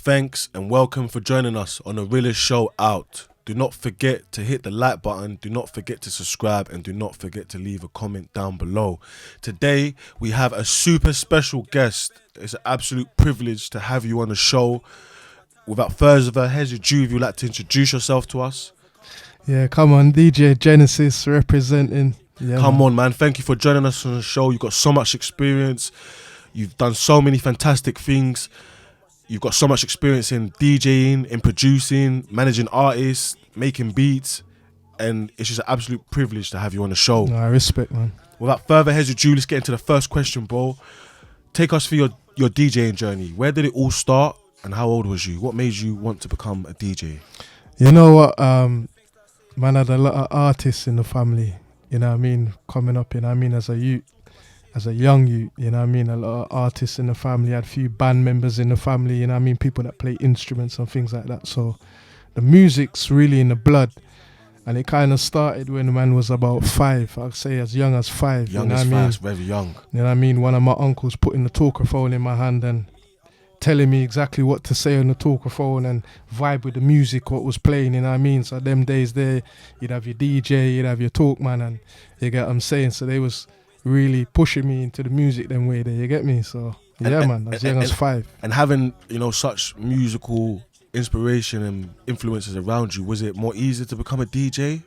thanks and welcome for joining us on the Realist Show Out. Do not forget to hit the like button, do not forget to subscribe, and do not forget to leave a comment down below. Today, we have a super special guest. It's an absolute privilege to have you on the show. Without further ado, if you'd like to introduce yourself to us. Yeah, come on, DJ Genesis representing. Yeah, come on, man. Thank you for joining us on the show. You've got so much experience. You've done so many fantastic things. You've got so much experience in DJing, in producing, managing artists, making beats, and it's just an absolute privilege to have you on the show. No, I respect, man. Without further ado, let's get into the first question, bro. Take us through your DJing journey. Where did it all start, and how old was you? What made you want to become a DJ? You know what, man, I had a lot of artists in the family, you know what I mean, coming up, you know what I mean, as a youth. As a young youth, you know what I mean, a lot of artists in the family, I had a few band members in the family, you know what I mean, people that play instruments and things like that. So the music's really in the blood. And it kind of started when the man was about 5, I'd say as young as 5. Young you know as what I mean? fast, very young. You know what I mean? One of my uncles putting the talkerphone in my hand and telling me exactly what to say on the talkerphone and vibe with the music, what was playing, you know what I mean? So them days there, you'd have your DJ, you'd have your talkman, and you get what I'm saying? So they was really pushing me into the music them way there, you get me? So yeah, man, as young as 5. And having, you know, such musical inspiration and influences around you, was it more easy to become a DJ,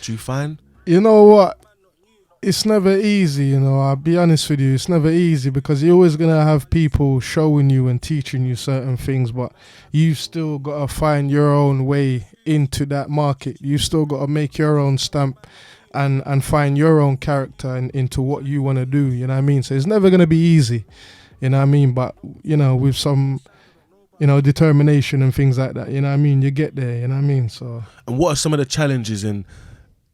do you find? You know what, it's never easy, you know, I'll be honest with you, it's never easy because you're always gonna have people showing you and teaching you certain things, but you still gotta find your own way into that market. You still gotta make your own stamp and find your own character and into what you want to do, you know what I mean? So it's never going to be easy, you know what I mean? But, you know, with some, you know, determination and things like that, you know what I mean? You get there, you know what I mean? So. And what are some of the challenges and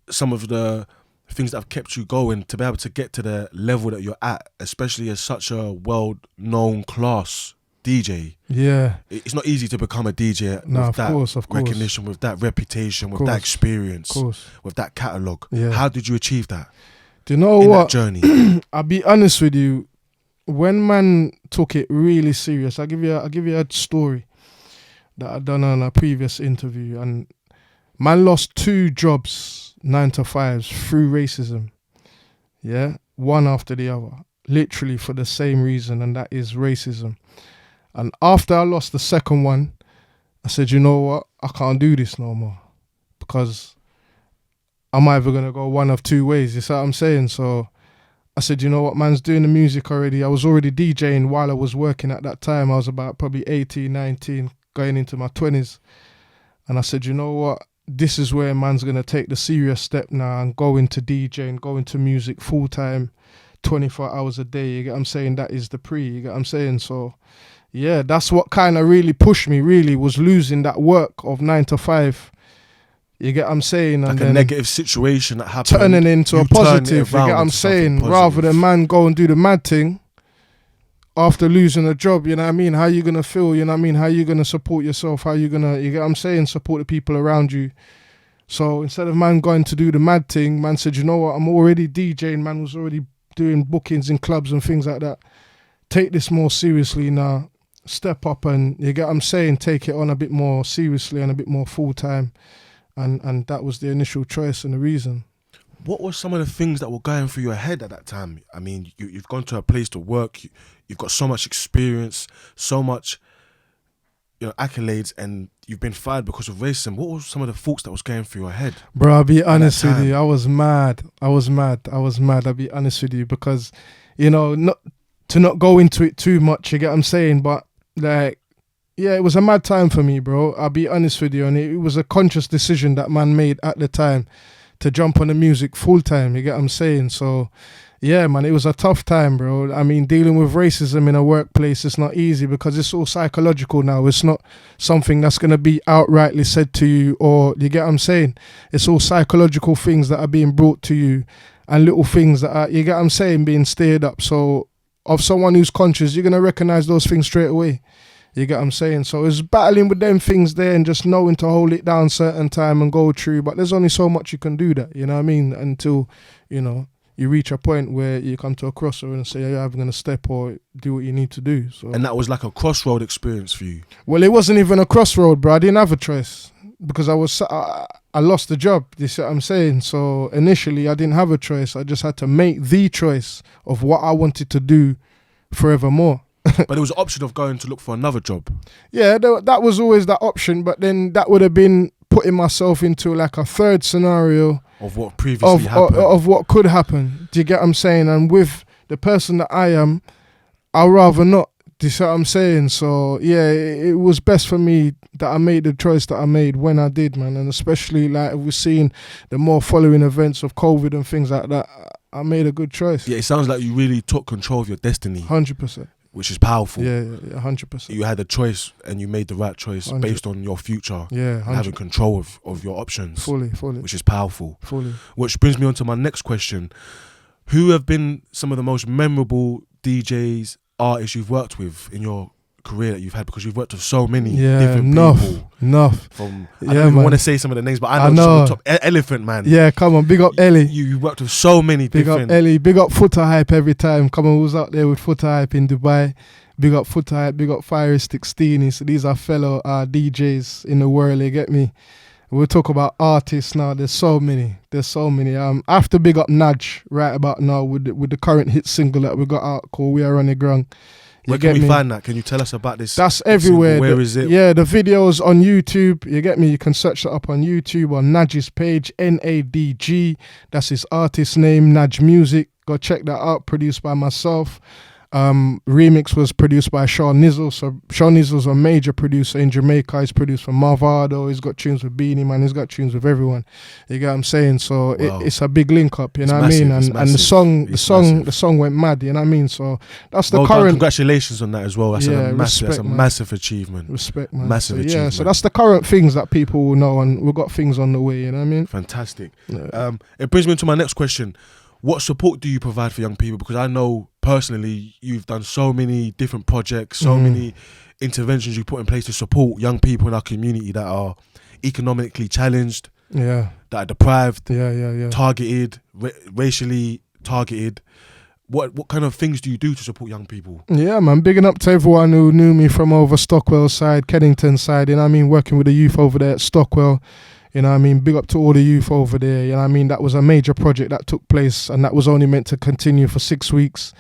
some of the things that have kept you going to be able to get to the level that you're at, especially as such a well-known class DJ? Yeah. It's not easy to become a DJ with that recognition, with that reputation, with that experience, with that catalogue. Yeah. How did you achieve that? Do you know what? That journey? I'll be honest with you. When man took it really serious, I'll give you a story that I done on a previous interview, and man lost 2 jobs, 9 to 5s, through racism. Yeah, one after the other, literally for the same reason, and that is racism. And after I lost the second one, I said, you know what? I can't do this no more because I'm either going to go one of 2 ways. You see what I'm saying? So I said, you know what? Man's doing the music already. I was already DJing while I was working at that time. I was about probably 18, 19, going into my 20s. And I said, you know what? This is where man's going to take the serious step now and go into DJing, go into music full time, 24 hours a day. You get what I'm saying? That is the you get what I'm saying? So yeah, that's what kind of really pushed me, really, was losing that work of 9 to 5. You get what I'm saying? Like and a then negative situation that happened. Turning into a positive, you get what I'm saying? Rather than man go and do the mad thing after losing a job, you know what I mean? How you going to feel, you know what I mean? How you going to support yourself? How you going to, you get what I'm saying? Support the people around you. So instead of man going to do the mad thing, man said, you know what? I'm already DJing. Man was already doing bookings in clubs and things like that. Take this more seriously now. Step up and, you get what I'm saying, take it on a bit more seriously and a bit more full time. And that was the initial choice and the reason. What were some of the things that were going through your head at that time? I mean, you've gone to a place to work, you've got so much experience, so much, you know, accolades, and you've been fired because of racism. What were some of the thoughts that was going through your head? Bro, I'll be honest with you, I was mad. I'll be honest with you because, you know, not go into it too much, you get what I'm saying, but like, yeah, it was a mad time for me, bro. I'll be honest with you. And it was a conscious decision that man made at the time to jump on the music full time. You get what I'm saying? So, yeah, man, it was a tough time, bro. I mean, dealing with racism in a workplace is not easy because it's all psychological now. It's not something that's going to be outrightly said to you, or you get what I'm saying? It's all psychological things that are being brought to you and little things that are, you get what I'm saying, being stirred up. So, of someone who's conscious, you're going to recognize those things straight away. You get what I'm saying? So it's battling with them things there and just knowing to hold it down certain time and go through. But there's only so much you can do that, you know what I mean? Until, you know, you reach a point where you come to a crossroad and say, you're either going to step or do what you need to do. So, And that was like a crossroad experience for you. well, it wasn't even a crossroad, bro. I didn't have a choice because I lost the job. You see what I'm saying? So initially, I didn't have a choice. I just had to make the choice of what I wanted to do forevermore. But there was an option of going to look for another job. Yeah, that was always that option, but then that would have been putting myself into like a third scenario Of what previously happened. of what could happen. Do you get what I'm saying? And with the person that I am, I'd rather not. Do you see what I'm saying? So yeah, it was best for me that I made the choice that I made when I did, man. And especially like we're seeing the more following events of COVID and things like that, I made a good choice. Yeah, it sounds like you really took control of your destiny. 100%. Which is powerful. Yeah, 100%. You had a choice and you made the right choice 100. based on your future. Yeah, and having control of your options. Fully. Which is powerful. Fully. Which brings me on to my next question. Who have been some of the most memorable DJs, artists you've worked with in your career that you've had? Because you've worked with so many different people. Enough. I don't even want to say some of the names, but I know. Just on the top. Elephant Man. Yeah, come on, big up Ellie. You worked with so many different. Big up Ellie, big up Footer Hype every time. Come on, who's out there with Footer Hype in Dubai? Big up Footer Hype, big up Fire 16. So these are fellow DJs in the world, you get me? We'll talk about artists now. There's so many. I have to big up Nudge right about now with the current hit single that we got out called We Are On The Ground. Where can we find that? Can you tell us about this? That's everywhere. Where is it? Yeah, the video's on YouTube. You get me? You can search that up on YouTube on Nadge's page, NADG. That's his artist name, Nadge Music. Go check that out. Produced by myself. Remix was produced by Sean Nizzle. So Sean Nizzle's a major producer in Jamaica. He's produced for Marvado. He's got tunes with Beanie Man. He's got tunes with everyone. You get what I'm saying? So wow. it's a big link up. You know what I mean? And the song went mad. You know what I mean? So that's the current. Congratulations on that as well. That's a massive achievement. Respect, man. Massive achievement. Yeah. So that's the current things that people will know, and we've got things on the way. You know what I mean? Fantastic. It brings me into my next question. What support do you provide for young people? Because I know personally you've done so many different projects, so many interventions you put in place to support young people in our community that are economically challenged, that are deprived, targeted, racially targeted. What kind of things do you do to support young people? Yeah, man, bigging up to everyone who knew me from over Stockwell side, Kennington side, you know what I mean, working with the youth over there at Stockwell. You know what I mean? Big up to all the youth over there. You know what I mean? That was a major project that took place, and that was only meant to continue for 6 weeks,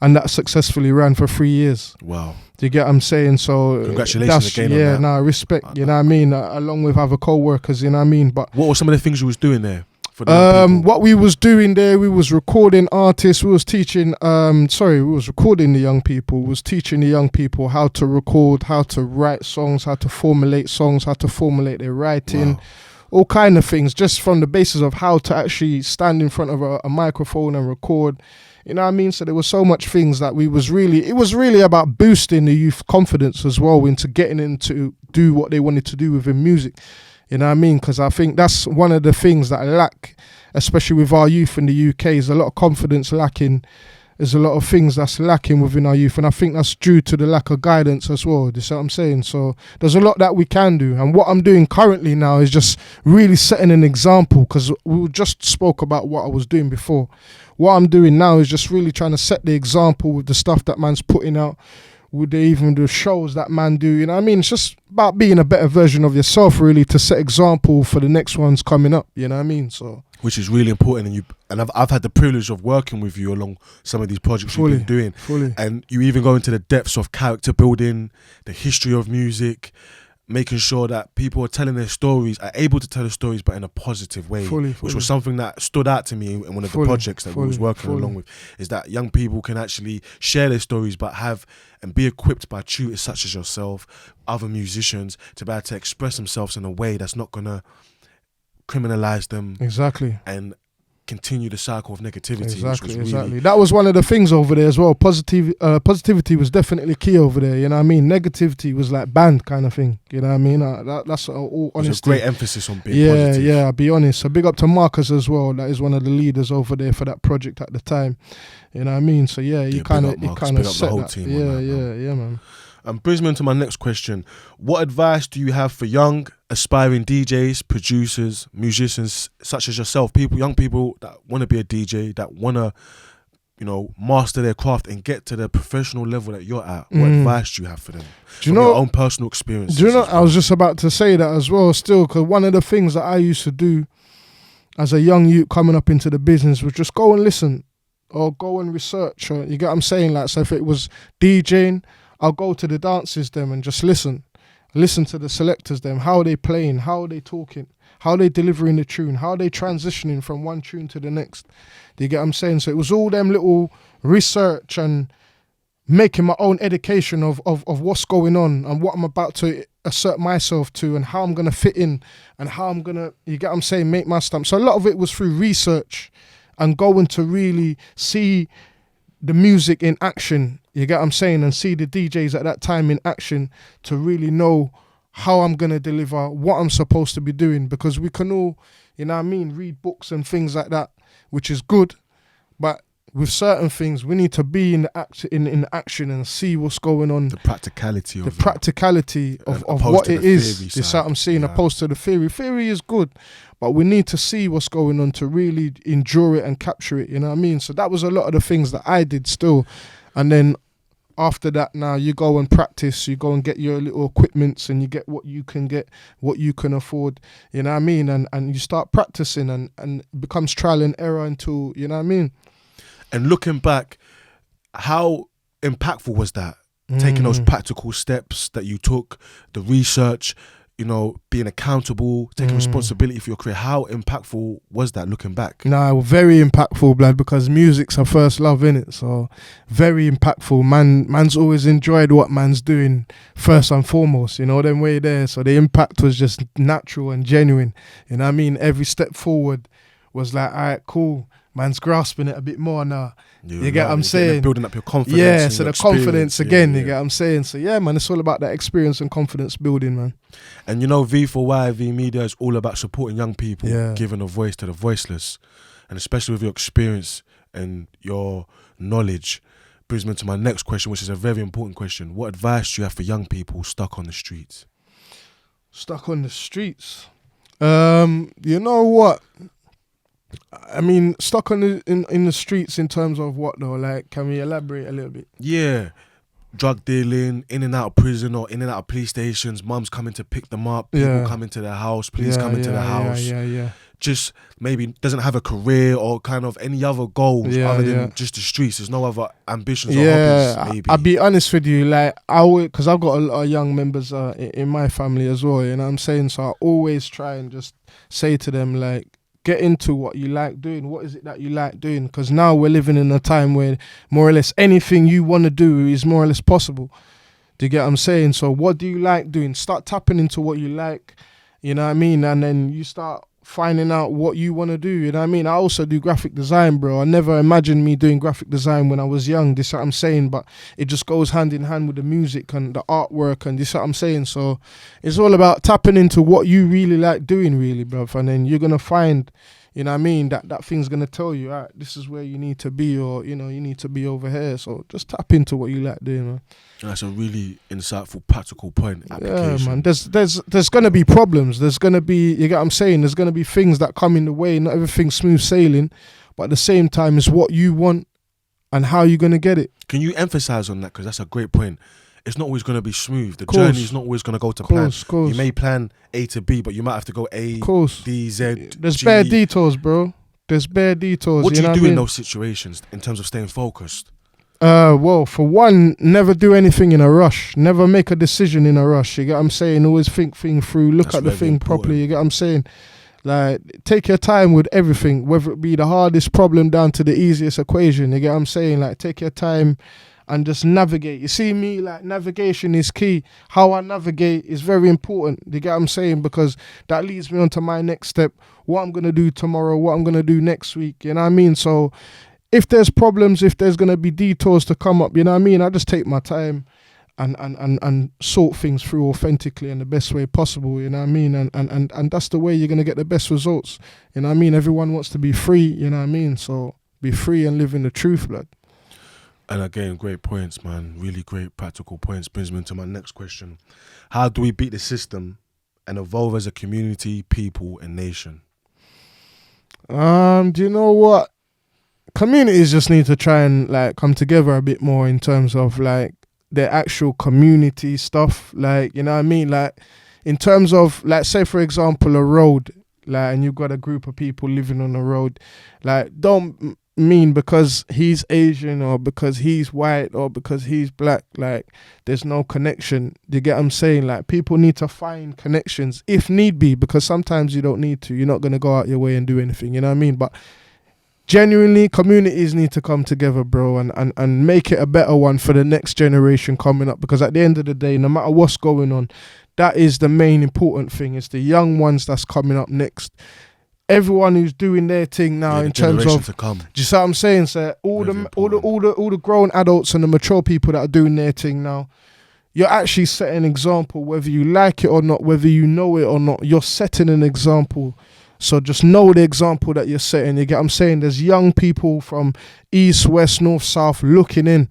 and that successfully ran for 3 years. Wow. Do you get what I'm saying? So congratulations again on that. Yeah, no, respect. You know what I mean? Along with other co-workers, you know what I mean? But what were some of the things you was doing there? For the young people? What we was doing there, we was recording artists. We was teaching. We was recording the young people. We was teaching the young people how to record, how to write songs, how to formulate songs, how to formulate their writing. Wow. All kind of things, just from the basis of how to actually stand in front of a microphone and record. You know what I mean? So there was so much things that it was really about boosting the youth confidence as well into getting them to do what they wanted to do within music. You know what I mean? Because I think that's one of the things that I lack, especially with our youth in the UK, is a lot of confidence lacking. There's a lot of things that's lacking within our youth, and I think that's due to the lack of guidance as well. Do you see what I'm saying? So there's a lot that we can do, and what I'm doing currently now is just really setting an example, because we just spoke about what I was doing before. What I'm doing now is just really trying to set the example with the stuff that man's putting out, with even the shows that man do. You know what I mean? It's just about being a better version of yourself, really, to set example for the next ones coming up. You know what I mean? So. Which is really important, and I've had the privilege of working with you along some of these projects you've been doing. Fully. And you even go into the depths of character building, the history of music, making sure that people are telling their stories, are able to tell the stories, but in a positive way. Which was something that stood out to me in one of the projects that we was working along with, is that young people can actually share their stories, but have and be equipped by tutors such as yourself, other musicians, to be able to express themselves in a way that's not going to criminalize them and continue the cycle of negativity. Exactly. That was one of the things over there as well. Positivity was definitely key over there. You know what I mean? Negativity was like banned kind of thing. You know what I mean? That's all honesty. There's a great emphasis on being positive. Yeah. I'll be honest. So big up to Marcus as well. That is one of the leaders over there for that project at the time. You know what I mean? So you kind of set that. Yeah, man. Brings me into my next question. What advice do you have for young aspiring DJs, producers, musicians such as yourself, young people that want to be a DJ, that want to, master their craft and get to the professional level that you're at? What advice do you have for them? Do you from know your own personal experience? Do you know? I was just about to say that as well. Still, because one of the things that I used to do as a young youth coming up into the business was just go and listen, or go and research. Or, you get what I'm saying? Like, so if it was DJing, I'll go to the dances them and just listen to the selectors them, how they playing, how they talking, how they delivering the tune, how they transitioning from one tune to the next. Do you get what I'm saying? So it was all them little research and making my own education of what's going on and what I'm about to assert myself to and how I'm going to fit in and how I'm going to, you get what I'm saying, make my stamp. So a lot of it was through research and going to really see the music in action, you get what I'm saying, and see the DJs at that time in action to really know how I'm going to deliver, what I'm supposed to be doing, because we can all, read books and things like that, which is good, but with certain things, we need to be in the action and see what's going on. The practicality of what it is. You see what I'm saying? Yeah. Opposed to the theory. Theory is good, but we need to see what's going on to really endure it and capture it. You know what I mean? So that was a lot of the things that I did still. And then after that, now you go and practice. You go and get your little equipments and you get what you can get, what you can afford. You know what I mean? And you start practicing and it becomes trial and error until, you know what I mean? And looking back, how impactful was that? Taking those practical steps that you took, the research, being accountable, taking responsibility for your career. How impactful was that looking back? Nah, very impactful, blood, because music's our first love, innit? So very impactful. Man's always enjoyed what man's doing first and foremost, them way there. So the impact was just natural and genuine. You know what I mean? Every step forward was like, all right, cool. Man's grasping it a bit more now. You get what I'm saying? Building up your confidence. Yeah, so the confidence again, yeah. You get what I'm saying? So yeah, man, it's all about that experience and confidence building, man. And V4yav Media is all about supporting young people, Yeah. giving a voice to the voiceless. And especially with your experience and your knowledge, brings me to my next question, which is a very important question. What advice do you have for young people stuck on the streets? Stuck on the streets? You know what? I mean, stuck on in the streets in terms of what though? Like, can we elaborate a little bit? Yeah, drug dealing, in and out of prison or in and out of police stations. Mums coming to pick them up, people coming to their house, police coming to the house. Yeah. Just maybe doesn't have a career or kind of any other goals other than just the streets. There's no other ambitions or hobbies. Maybe I'll be honest with you, like because I've got a lot of young members in my family as well. You know what I'm saying? So I always try and just say to them, like, get into what you like doing. What is it that you like doing? Because now we're living in a time where more or less anything you want to do is more or less possible. Do you get what I'm saying? So what do you like doing? Start tapping into what you like, you know what I mean? And then you start finding out what you want to do, you know what I mean? I also do graphic design, bro. I never imagined me doing graphic design when I was young, this is what I'm saying, but it just goes hand in hand with the music and the artwork and this is what I'm saying. So it's all about tapping into what you really like doing, really, bro. And then you're going to find, you know what I mean, that thing's going to tell you, all right, this is where you need to be, or, you need to be over here. So just tap into what you like doing, man. That's a really insightful, practical point. Application. Yeah, man. There's gonna be problems. There's gonna be, you get what I'm saying. There's gonna be things that come in the way. Not everything's smooth sailing, but at the same time, it's what you want and how you're gonna get it. Can you emphasize on that? Because that's a great point. It's not always gonna be smooth. The journey is not always gonna go to plan. You may plan A to B, but you might have to go A, D, Z. There's G. bare detours, bro. There's bare detours. What do you do in those situations in terms of staying focused? Well, for one, never do anything in a rush. Never make a decision in a rush. You get what I'm saying? Always think thing through. Look at the thing properly. You get what I'm saying? Like, take your time with everything, whether it be the hardest problem down to the easiest equation. You get what I'm saying? Like, take your time and just navigate. You see me, like, navigation is key. How I navigate is very important. You get what I'm saying? Because that leads me on to my next step. What I'm going to do tomorrow, what I'm going to do next week. You know what I mean? So if there's problems, if there's going to be detours to come up, you know what I mean? I just take my time and sort things through authentically in the best way possible, you know what I mean? And that's the way you're going to get the best results. You know what I mean? Everyone wants to be free, you know what I mean? So be free and live in the truth, blood. And again, great points, man. Really great practical points. Brings me to my next question. How do we beat the system and evolve as a community, people, and nation? Do you know what? Communities just need to try and like come together a bit more in terms of like their actual community stuff. Like, you know what I mean? Like in terms of like, say for example, a road, like, and you've got a group of people living on the road, like, don't mean because he's Asian or because he's white or because he's black, like there's no connection. You get what I'm saying? Like people need to find connections if need be, because sometimes you don't need to. You're not going to go out your way and do anything, you know what I mean? But genuinely, communities need to come together, bro, and make it a better one for the next generation coming up, because at the end of the day, no matter what's going on, that is the main important thing. It's the young ones that's coming up next. Everyone who's doing their thing now, in terms of, to come. do you see what I'm saying? So all the grown adults and the mature people that are doing their thing now, you're actually setting an example, whether you like it or not, whether you know it or not. You're setting an example. So just know the example that you're setting. You get what I'm saying? There's young people from east, west, north, south looking in.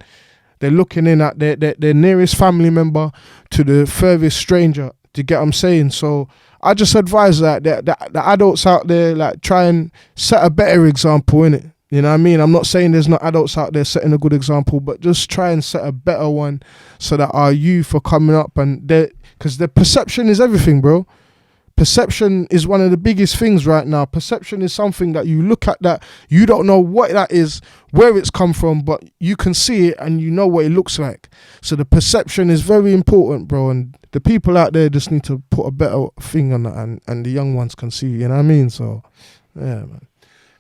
They're looking in at their nearest family member to the furthest stranger. Do you get what I'm saying? So I just advise that the adults out there, like, try and set a better example, innit? You know what I mean? I'm not saying there's not adults out there setting a good example, but just try and set a better one so that our youth are coming up, and because the perception is everything, bro. Perception is one of the biggest things right now. Perception is something that you look at that you don't know what that is, where it's come from, but you can see it and you know what it looks like. So the perception is very important, bro. And the people out there just need to put a better thing on that, and the young ones can see, you know what I mean? So, yeah, man.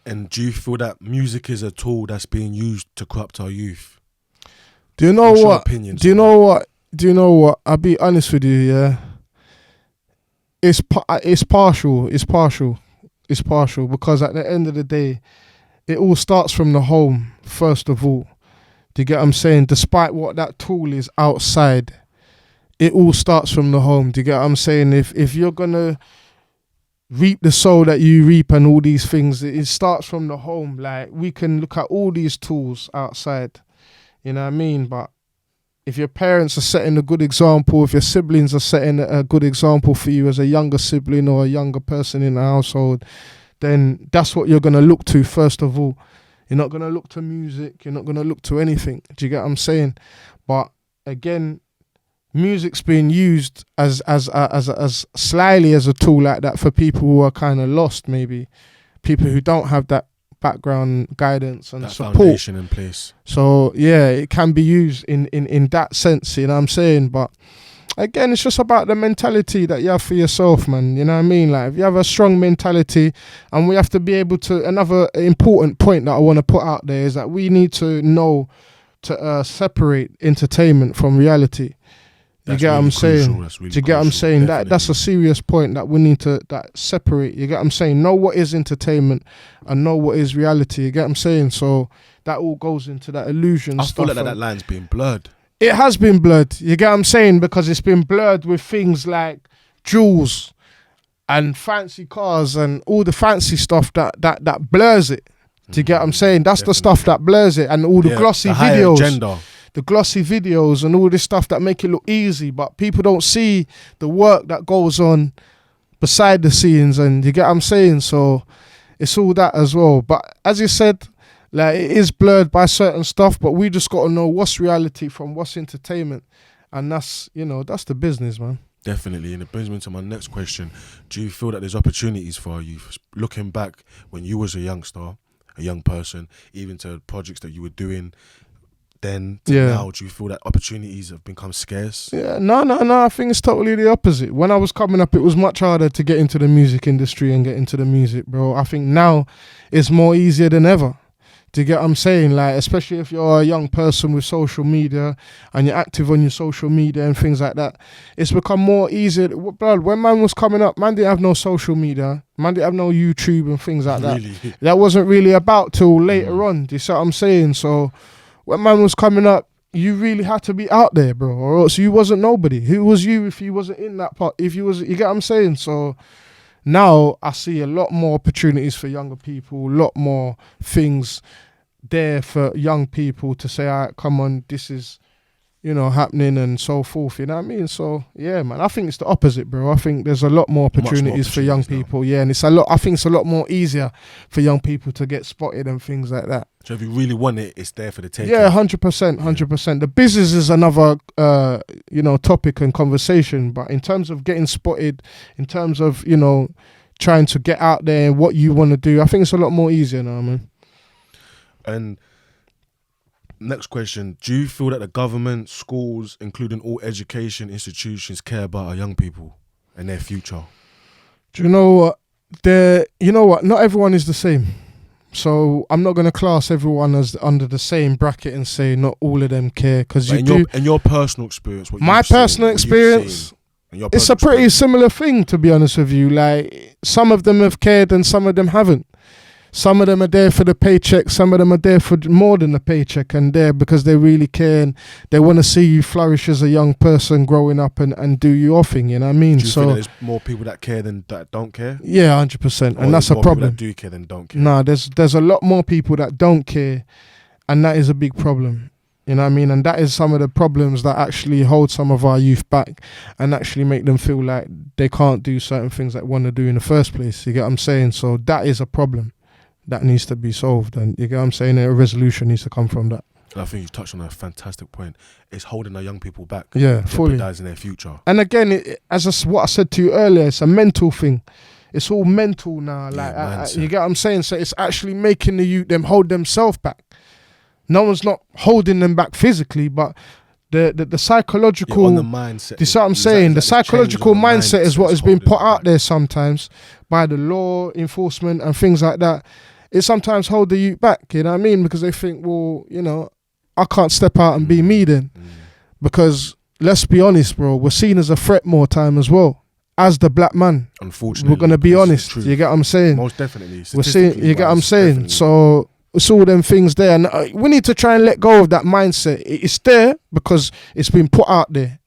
And do you feel that music is a tool that's being used to corrupt our youth? Do you know What's your what? opinions Do you on know what? Do you know what? I'll be honest with you, yeah. It's partial because at the end of the day, it all starts from the home first of all. Do you get what I'm saying? Despite what that tool is outside, it all starts from the home. Do you get what I'm saying? If you're gonna reap the soul that you reap and all these things, it starts from the home. Like, we can look at all these tools outside, you know what I mean? But if your parents are setting a good example, if your siblings are setting a good example for you as a younger sibling or a younger person in the household, then that's what you're going to look to first of all. You're not going to look to music. You're not going to look to anything. Do you get what I'm saying? But again, music's being used as slyly as a tool like that for people who are kind of lost, maybe. People who don't have that background guidance and that support. Foundation in place. So yeah, it can be used in that sense, you know what I'm saying? But again, it's just about the mentality that you have for yourself, man. You know what I mean? Like, if you have a strong mentality, and we have to be able to, another important point that I want to put out there is that we need to know to separate entertainment from reality. You get what I'm saying? Do you get what I'm saying? That's a serious point that we need to separate. You get what I'm saying? Know what is entertainment and know what is reality. You get what I'm saying? So that all goes into that illusion stuff. I feel like that line's been blurred. It has been blurred. You get what I'm saying? Because it's been blurred with things like jewels and fancy cars and all the fancy stuff that blurs it. Do you get what I'm saying? That's the stuff that blurs it, and all the glossy videos. Agenda. The glossy videos and all this stuff that make it look easy, but people don't see the work that goes on beside the scenes, and you get what I'm saying? So it's all that as well. But as you said, like, it is blurred by certain stuff, but we just got to know what's reality from what's entertainment, and that's, you know, that's the business, man. Definitely, and it brings me to my next question. Do you feel that there's opportunities for you, looking back when you was a youngster, a young person, even to projects that you were doing then to now? Do you feel that opportunities have become scarce? Yeah, no. I think it's totally the opposite. When I was coming up, it was much harder to get into the music industry and get into the music, bro. I think now it's more easier than ever. Do you get what I'm saying? Like, especially if you're a young person with social media and you're active on your social media and things like that, it's become more easier. Blood, when man was coming up, man didn't have no social media. Man didn't have no YouTube and things like that. Really? That wasn't really about till later on. Do you see what I'm saying? So when man was coming up, you really had to be out there, bro, or else you wasn't nobody. Who was you if you wasn't in that part? If you was, you get what I'm saying? So now I see a lot more opportunities for younger people, a lot more things there for young people to say, all right, come on, this is happening and so forth. You know what I mean? So yeah, man, I think it's the opposite, bro. I think there's a lot more opportunities for young people. Yeah, and I think it's a lot more easier for young people to get spotted and things like that. So if you really want it, it's there for the taking. Yeah, 100%. The business is another, topic and conversation. But in terms of getting spotted, in terms of trying to get out there and what you want to do, I think it's a lot more easier now, man. And next question, do you feel that the government, schools, including all education institutions, care about our young people and their future? Do you know what? Not everyone is the same. So I'm not going to class everyone as under the same bracket and say not all of them care, because in your personal experience, it's a pretty similar thing, to be honest with you. Like, some of them have cared and some of them haven't. Some of them are there for the paycheck, some of them are there for more than the paycheck, and there because they really care and they want to see you flourish as a young person growing up and do your thing, you know what I mean? Do you think there's more people that care than that don't care? Yeah, 100%, and that's a problem. People that do care than don't care? No, there's a lot more people that don't care, and that is a big problem. You know what I mean? And that is some of the problems that actually hold some of our youth back and actually make them feel like they can't do certain things that they want to do in the first place. You get what I'm saying? So that is a problem that needs to be solved. And you get what I'm saying? A resolution needs to come from that. And I think you touched on a fantastic point. It's holding our young people back. Yeah, fully. Jeopardizing their future. And again, what I said to you earlier, it's a mental thing. It's all mental now. Like, you get what I'm saying? So it's actually making the youth, them hold themselves back. No one's not holding them back physically, but the psychological... on the mindset. You see what I'm saying? The psychological mindset is what has been put out there sometimes by the law enforcement and things like that. It sometimes hold the youth back, you know what I mean? Because they think, well, I can't step out and be me then. Because let's be honest, bro, we're seen as a threat more time as well. As the black man. Unfortunately. We're going to be honest. You get what I'm saying? Most definitely. You get what I'm saying? Definitely. So... it's all them things there, and we need to try and let go of that mindset. It's there because it's been put out there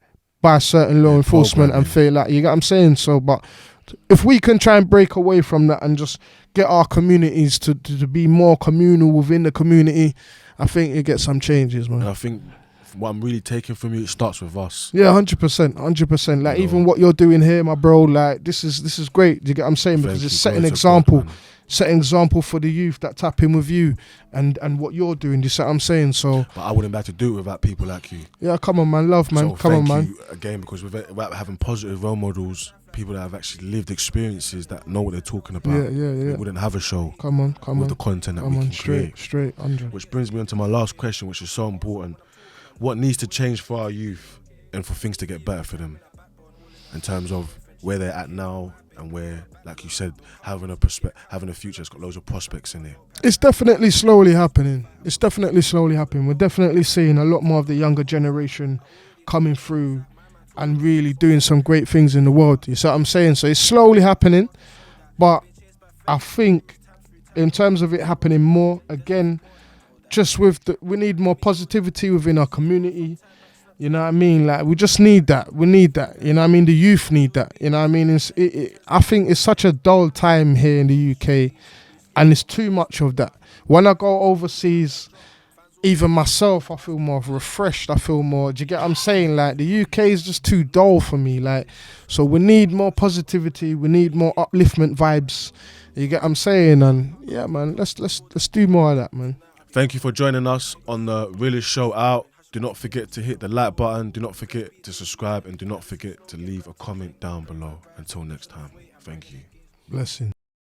by certain law enforcement and feel like, you get what I'm saying? So, but if we can try and break away from that and just get our communities to be more communal within the community, I think you get some changes, man. And I think what I'm really taking from you, it starts with us. Yeah, 100%. Like, even what you're doing here, my bro, like, this is great. You get what I'm saying? Because it's setting example. Set an example for the youth that tap in with you and what you're doing. You see what I'm saying? So, but I wouldn't be able to do it without people like you. Yeah, come on, man. Love, man. So come on, man. Thank you again, because without having positive role models, people that have actually lived experiences that know what they're talking about, we wouldn't have a show. Come on. With the content that we can create. Straight, 100. Which brings me on to my last question, which is so important. What needs to change for our youth and for things to get better for them in terms of where they're at now and where, like you said, having a future that's got loads of prospects in it? It's definitely slowly happening. We're definitely seeing a lot more of the younger generation coming through and really doing some great things in the world. You see what I'm saying? So it's slowly happening, but I think in terms of it happening more, again, just we need more positivity within our community. You know what I mean? Like, we just need that. We need that. You know what I mean? The youth need that. You know what I mean? I think it's such a dull time here in the UK, and it's too much of that. When I go overseas, even myself, I feel more refreshed. I feel more, do you get what I'm saying? Like, the UK is just too dull for me. Like, so we need more positivity. We need more upliftment vibes. You get what I'm saying? And yeah, man, let's do more of that, man. Thank you for joining us on the Realist Show Out. Do not forget to hit the like button. Do not forget to subscribe. And do not forget to leave a comment down below. Until next time. Thank you. Blessing.